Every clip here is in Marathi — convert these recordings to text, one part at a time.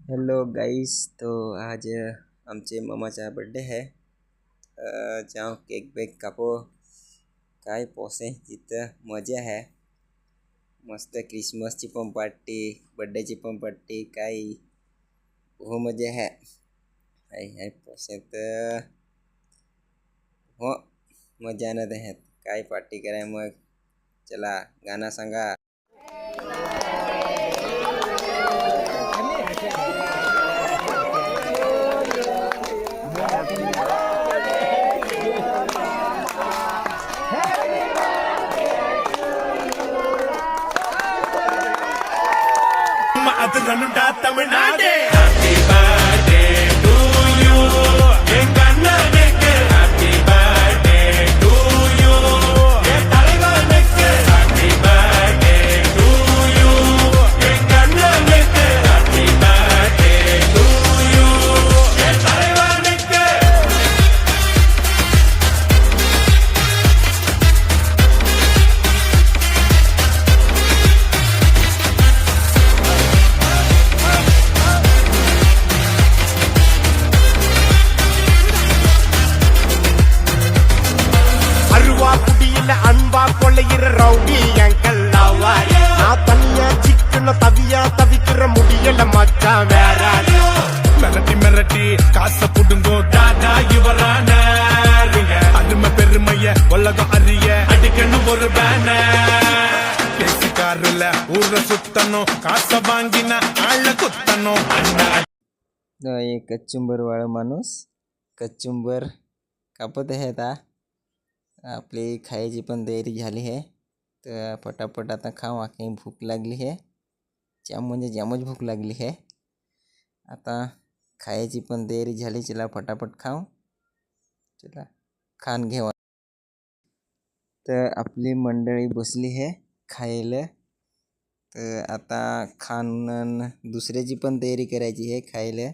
हेलो गाइस, तो आज आमचे मामाचा बर्थडे है। जाओ केक बेक कापो, काय पोसे तिथं मजा है। मस्त क्रिसमसची पण पार्टी, बर्थडेची पण पार्टी, काय हो मजा है। हाय हाय पोसे तर हो मजा न आहेत, काय पार्टी कराय मग। चला गाणं सांगा। तमिळनाडे हैप्पी बर्थडे टू यू एंगन्ननेके हैप्पी बर्थडे टू यू ए தலைவனுக்கு हैप्पी बर्थडे टू यू एंगन्ननेके हैप्पी बर्थडे टू यू ए தலைவனுக்கு அன்பா கொள்ளையிற ரவுடி எங்கள் லவ்வர் நான் தனியா சிக்கன தவியா தவிக்கிற முடியல மச்சான் வேற மிரட்டி மிரட்டி காசை புடுங்கோ தாதா இவரான அருமை பெருமைய உலகம் அறிய அடிக்கணும் ஒரு பேனர் பேசிக்காருல ஊரை சுத்தணும் காசை வாங்கின ஆள குத்தணும் அண்ணா एक कच्चुंबर वाला माणूस कच्चुंबर कापत आहे। आता आपली खायची पण तयारी झाली आहे, तर पटापट आता खाऊ। काही भूक लागली आहे, म्हणजे जामच भूक लागली आहे। आता खायची पण तयारी झाली, चला फटाफट खाऊ। चला खान घेऊ। तर आपली मंडळी बसली आहे खायला, तर आता खान दुसऱ्याची पण तयारी करायची आहे खायला।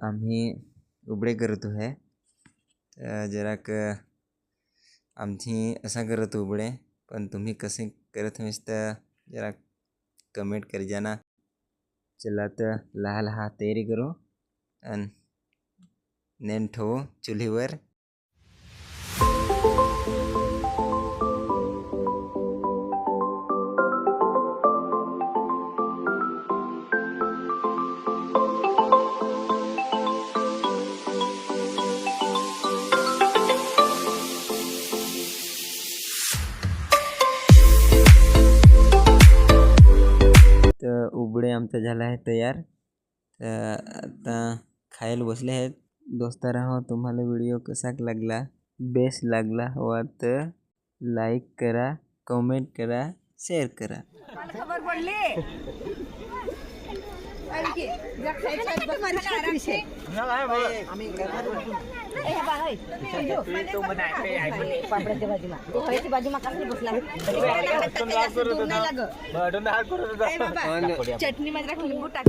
आम्ही उबडे करतो आहे, तर जराक आमची असा करत उबडे, पण तुम्ही कसे करत आहेस तर जरा कमेंट कर जाना। चला तर लहा लहा तयारी करू आणि नेन ठेवू चुलीवर। उबडे आमचा झाला आहे तयार, तर आता खायला बसले आहेत। दोस्ताराहो, तुम्हाला व्हिडिओ कसा लागला, बेस्ट लागला हवा तर लाईक करा, कमेंट करा, शेअर करा। खबर पडली चटणी मध्ये लिंबू टाक।